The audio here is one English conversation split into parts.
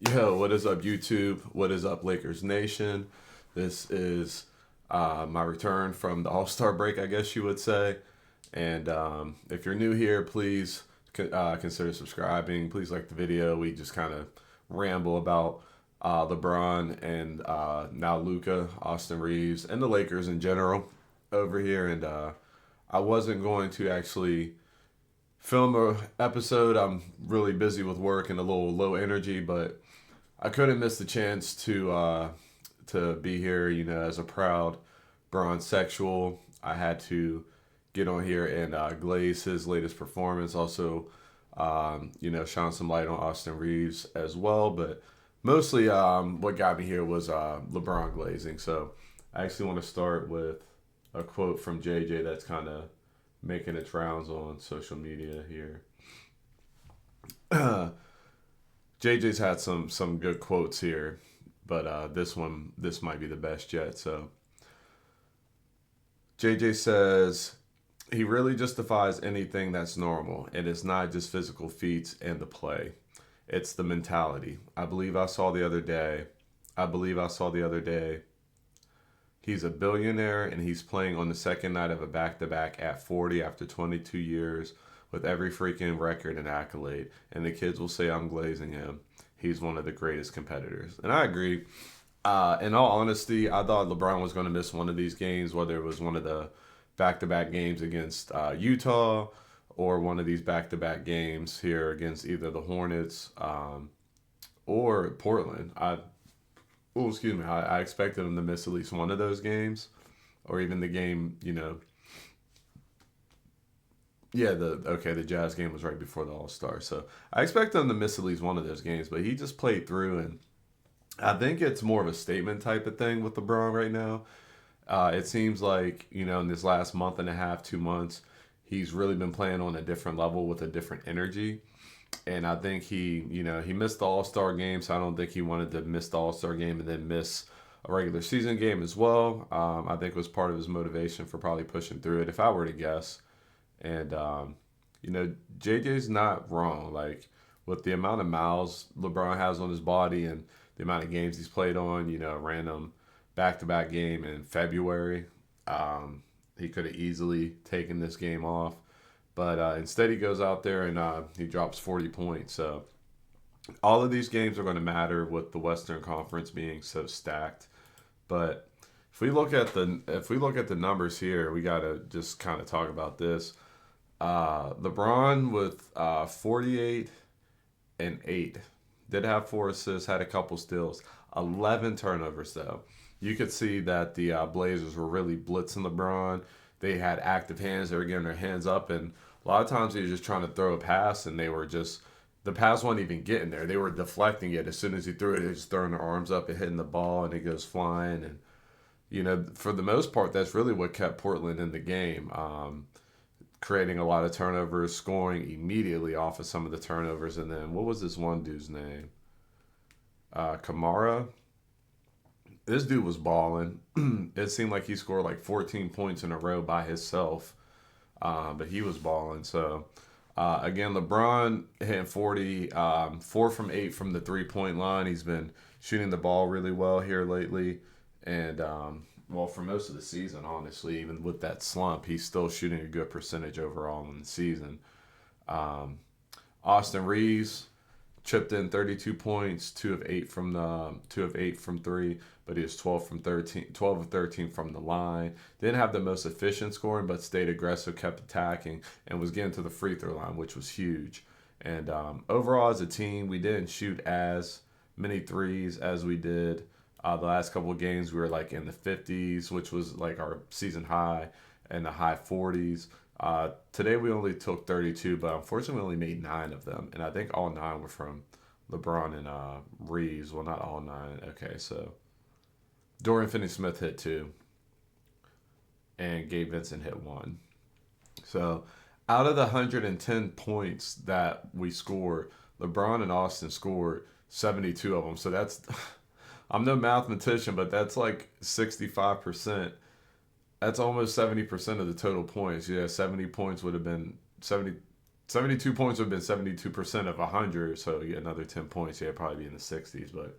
Yo, what is up, YouTube? What is up, Lakers Nation? This is my return from the All Star break, I guess you would say. And if you're new here, please consider subscribing. Please like the video. We just kind of ramble about LeBron and now Luca, Austin Reeves, and the Lakers in general over here. And I wasn't going to actually film a episode. I'm really busy with work and a little low energy, but I couldn't miss the chance to be here. You know, as a proud bronze sexual, I had to get on here and glaze his latest performance. Also, shine some light on Austin Reeves as well. But mostly, what got me here was LeBron glazing. So I actually want to start with a quote from JJ that's kind of making its rounds on social media here. JJ's had some good quotes here, but this might be the best yet. So JJ says he really justifies anything that's normal, and it's not just physical feats and the play. It's the mentality. I believe I saw the other day. He's a billionaire and he's playing on the second night of a back to back at 40 after 22 years with every freaking record and accolade. And the kids will say I'm glazing him. He's one of the greatest competitors. And I agree. In all honesty, I thought LeBron was going to miss one of these games, whether it was one of the back to back games against Utah or one of these back to back games here against either the Hornets or Portland. I expected him to miss at least one of those games, or even the game. The Jazz game was right before the All Star, so I expected him to miss at least one of those games. But he just played through, and I think it's more of a statement type of thing with LeBron right now. It seems like in this last month and a half, 2 months, he's really been playing on a different level with a different energy. And I think he missed the All Star game, so I don't think he wanted to miss the All Star game and then miss a regular season game as well. I think it was part of his motivation for probably pushing through it, if I were to guess. And JJ's not wrong. Like with the amount of miles LeBron has on his body and the amount of games he's played on, a random back-to-back game in February, he could have easily taken this game off. But instead, he goes out there and he drops 40 points. So all of these games are going to matter with the Western Conference being so stacked. But if we look at the numbers here, we got to just kind of talk about this. LeBron with 48 and 8 did have 4 assists, had a couple steals, 11 turnovers though. You could see that the Blazers were really blitzing LeBron. They had active hands. They were getting their hands up, and a lot of times he was just trying to throw a pass, and the pass wasn't even getting there. They were deflecting it as soon as he threw it. They were just throwing their arms up and hitting the ball, and it goes flying. And for the most part, that's really what kept Portland in the game. Creating a lot of turnovers, scoring immediately off of some of the turnovers, and then what was this one dude's name? Kamara. This dude was balling. It seemed like he scored like 14 points in a row by himself, but he was balling. So again, LeBron hitting 40, 4 from 8 from the 3-point line. He's been shooting the ball really well here lately, and for most of the season, honestly, even with that slump, he's still shooting a good percentage overall in the season. Um, Austin Reeves chipped in 32 points, 2 of 8 from three, but he was 12 of 13 from the line. Didn't have the most efficient scoring, but stayed aggressive, kept attacking, and was getting to the free throw line, which was huge. And overall, as a team, we didn't shoot as many threes as we did the last couple of games. We were like in the 50s, which was like our season high, and the high 40s. Today we only took 32, but unfortunately we only made 9 of them, and I think all 9 were from LeBron and Reeves. Well, not all 9. Okay, so Dorian Finney-Smith hit 2, and Gabe Vincent hit 1. So out of the 110 points that we scored, LeBron and Austin scored 72 of them. So that's I'm no mathematician, but that's like 65%. That's almost 70% of the total points. Yeah, 70 points would have been 70 72 points would have been 72% of 100, so yeah, another 10 points, yeah, it'd probably be in the 60s. But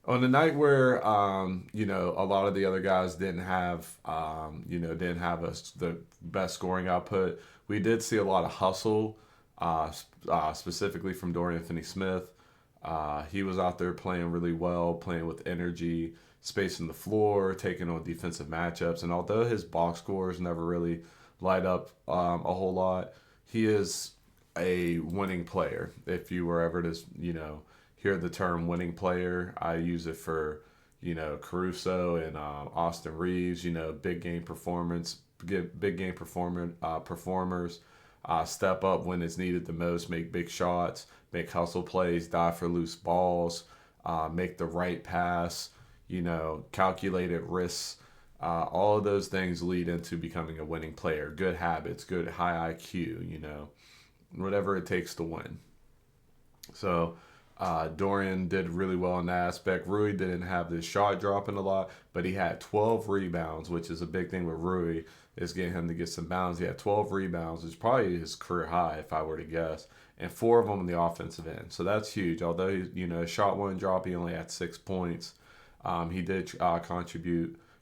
on the night where, a lot of the other guys didn't have the best scoring output, we did see a lot of hustle, specifically from Dorian Finney-Smith. He was out there playing really well, playing with energy, spacing the floor, taking on defensive matchups. And although his box scores never really light up a whole lot, he is a winning player. If you were ever to, hear the term winning player, I use it for, Caruso and Austin Reeves, big game performance, big game performers, step up when it's needed the most, make big shots, make hustle plays, dive for loose balls, make the right pass, calculated risks. All of those things lead into becoming a winning player. Good habits, good high IQ, whatever it takes to win. So Dorian did really well in that aspect. Rui didn't have this shot dropping a lot, but he had 12 rebounds, which is a big thing with Rui, is getting him to get some bounds. He had 12 rebounds, which is probably his career high if I were to guess, and four of them in the offensive end. So that's huge. Although shot one drop, he only had 6 points. He did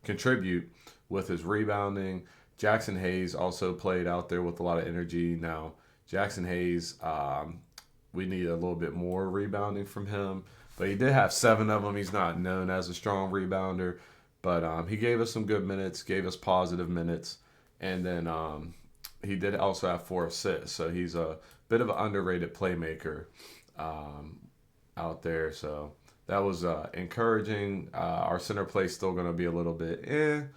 contribute with his rebounding. Jackson Hayes also played out there with a lot of energy. Now, Jackson Hayes, we need a little bit more rebounding from him, but he did have 7 of them. He's not known as a strong rebounder, but he gave us some good minutes, gave us positive minutes, and then he did also have 4 assists. So he's a bit of an underrated playmaker out there. So that was encouraging. Our center play is still going to be a little bit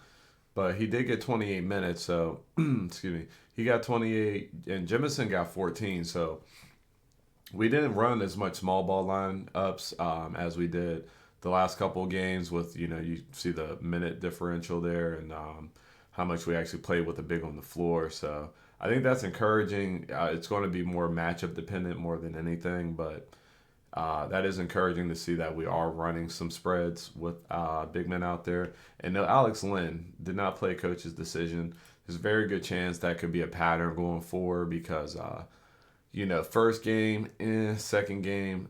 but he did get 28 minutes. So excuse me, he got 28, and Jemison got 14. So we didn't run as much small ball lineups as we did the last couple of games. With you see the minute differential there, and how much we actually played with the big on the floor. So I think that's encouraging. It's going to be more matchup dependent more than anything, but that is encouraging to see that we are running some spreads with big men out there. And no, Alex Lynn did not play coach's decision. There's a very good chance that could be a pattern going forward because, first game, second game,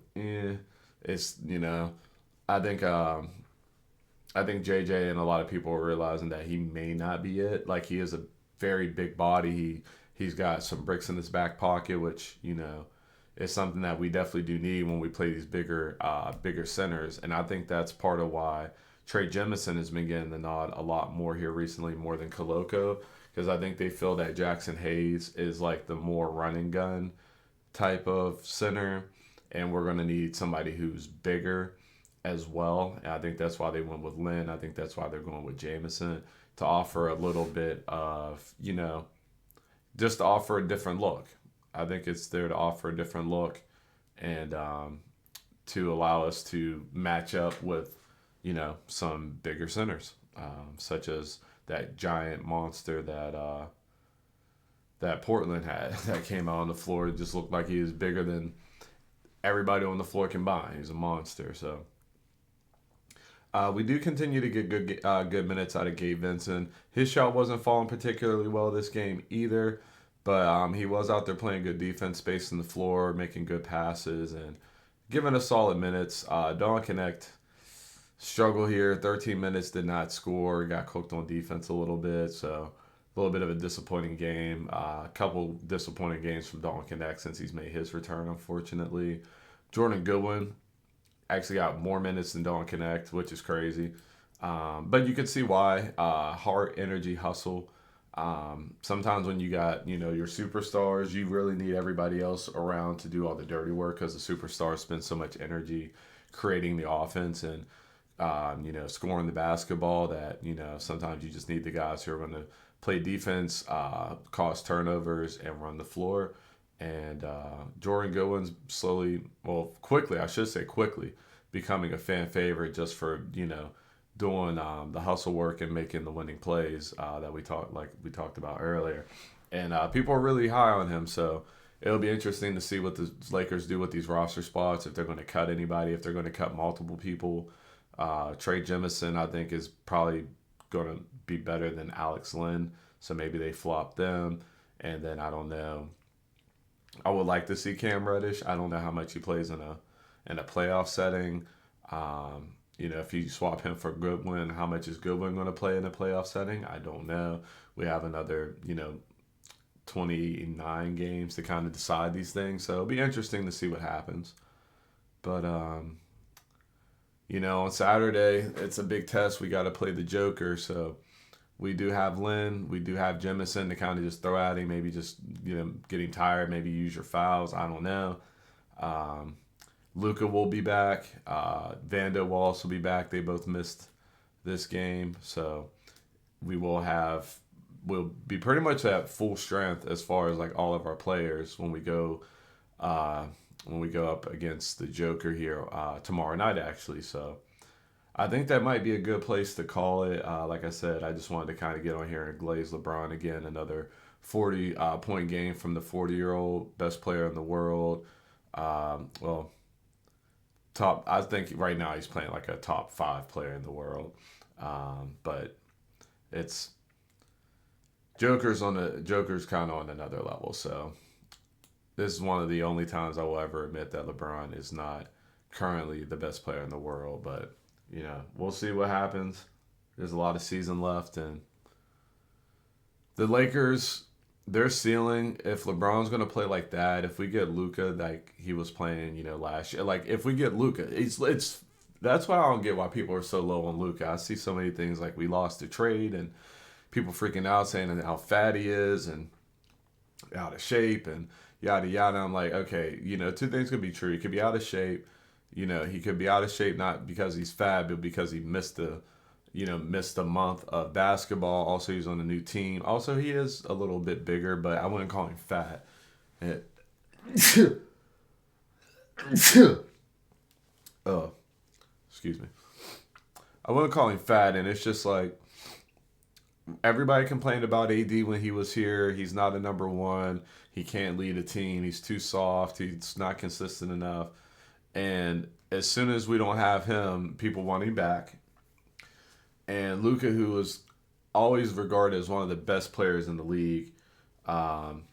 it's, I think JJ and a lot of people are realizing that he may not be it. Like, he is a very big body. He's got some bricks in his back pocket, which, is something that we definitely do need when we play these bigger centers. And I think that's part of why Trey Jemison has been getting the nod a lot more here recently, more than Koloko, because I think they feel that Jackson Hayes is like the more run and gun type of center, and we're going to need somebody who's bigger as well. And I think that's why they went with Lynn. I think that's why they're going with Jamison, to offer a little bit of, just to offer a different look. I think it's there to offer a different look and to allow us to match up with, some bigger centers, such as that giant monster that Portland had that came out on the floor. It just looked like he was bigger than everybody on the floor combined. He's a monster. So we do continue to get good minutes out of Gabe Vincent. His shot wasn't falling particularly well this game either. But he was out there playing good defense, spacing the floor, making good passes, and giving us solid minutes. Don Connect struggled here. 13 minutes, did not score. Got cooked on defense a little bit. So a little bit of a disappointing game. A couple disappointing games from Don Connect since he's made his return, unfortunately. Jordan Goodwin actually got more minutes than Don Connect, which is crazy. But you can see why. Heart, energy, hustle. Sometimes when you got, your superstars, you really need everybody else around to do all the dirty work, because the superstars spend so much energy creating the offense and, scoring the basketball that, sometimes you just need the guys who are going to play defense, cause turnovers, and run the floor. And Jordan Goodwin's quickly becoming a fan favorite just for, doing the hustle work and making the winning plays that we talked about earlier. And people are really high on him, so it'll be interesting to see what the Lakers do with these roster spots, if they're going to cut anybody, if they're going to cut multiple people. Trey Jemison, I think, is probably going to be better than Alex Lynn, so maybe they flop them. And then I don't know. I would like to see Cam Reddish. I don't know how much he plays in a playoff setting. If you swap him for Goodwin, how much is Goodwin going to play in a playoff setting? I don't know. We have another 29 games to kind of decide these things, so it'll be interesting to see what happens. But on Saturday it's a big test. We got to play the Joker, so we do have Lynn, we do have Jemison to kind of just throw at him, maybe just getting tired, maybe use your fouls. I don't know. Luca will be back. Vando will also be back. They both missed this game, so we'll be pretty much at full strength as far as like all of our players when we go up against the Joker here tomorrow night, actually. So I think that might be a good place to call it. Like I said, I just wanted to kind of get on here and glaze LeBron again. Another 40-point game from the 40-year-old best player in the world. Well, top. I think right now he's playing like a top 5 player in the world. But it's Joker's kind of on another level. So this is one of the only times I will ever admit that LeBron is not currently the best player in the world. But we'll see what happens. There's a lot of season left, and the Lakers, their ceiling, if LeBron's going to play like that, if we get Luca like he was playing, last year, like if we get Luca, it's that's why I don't get why people are so low on Luca. I see so many things like we lost the trade and people freaking out saying how fat he is and out of shape and yada yada. I'm like, okay, two things could be true. He could be out of shape. He could be out of shape not because he's fat, but because he missed a month of basketball. Also, he's on a new team. Also, he is a little bit bigger, but I wouldn't call him fat. Oh, excuse me. I wouldn't call him fat, and it's just like everybody complained about AD when he was here. He's not a number one. He can't lead a team. He's too soft. He's not consistent enough. And as soon as we don't have him, people want him back. And Luka, who was always regarded as one of the best players in the league, now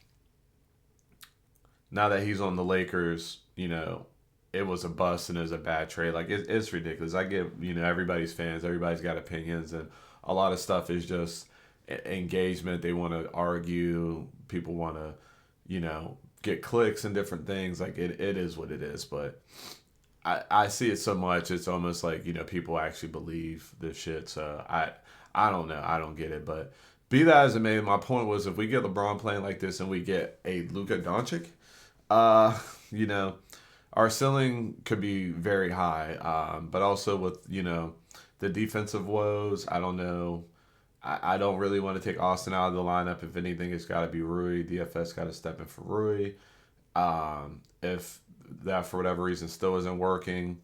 that he's on the Lakers, it was a bust and it was a bad trade. Like, it's ridiculous. I get, everybody's fans. Everybody's got opinions. And a lot of stuff is just engagement. They want to argue. People want to, get clicks and different things. Like, it is what it is. But I see it so much. It's almost like, people actually believe this shit. So I don't know. I don't get it. But be that as it may, my point was if we get LeBron playing like this and we get a Luka Doncic, our ceiling could be very high. But also with, the defensive woes, I don't know. I don't really want to take Austin out of the lineup. If anything, it's got to be Rui. DFS got to step in for Rui. If that, for whatever reason, still isn't working,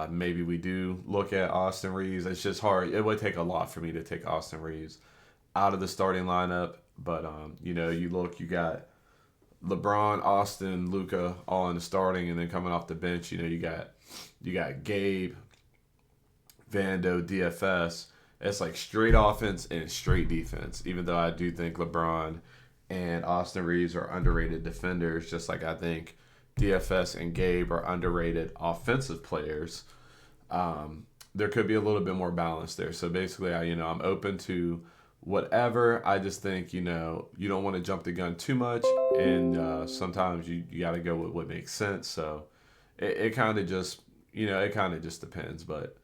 maybe we do look at Austin Reeves. It's just hard. It would take a lot for me to take Austin Reeves out of the starting lineup. But, you you got LeBron, Austin, Luka all in the starting, and then coming off the bench, you got Gabe, Vando, DFS. It's like straight offense and straight defense, even though I do think LeBron and Austin Reeves are underrated defenders, just like I think DFS and Gabe are underrated offensive players. There could be a little bit more balance there. So basically, I'm open to whatever. I just think, you don't want to jump the gun too much, and sometimes you got to go with what makes sense. So it kind of just, it kind of just depends. But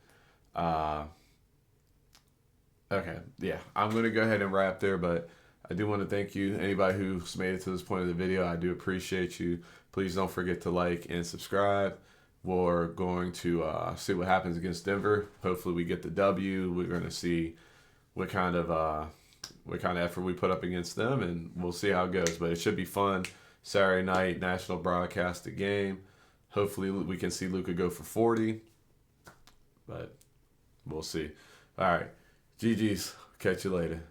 okay, yeah, I'm going to go ahead and wrap there, but I do want to thank you, anybody who's made it to this point of the video. I do appreciate you. Please don't forget to like and subscribe. We're going to see what happens against Denver. Hopefully we get the W. We're going to see what kind of effort we put up against them, and we'll see how it goes. But it should be fun. Saturday night, national broadcasted game. Hopefully we can see Luka go for 40, but we'll see. All right. GG's. Catch you later.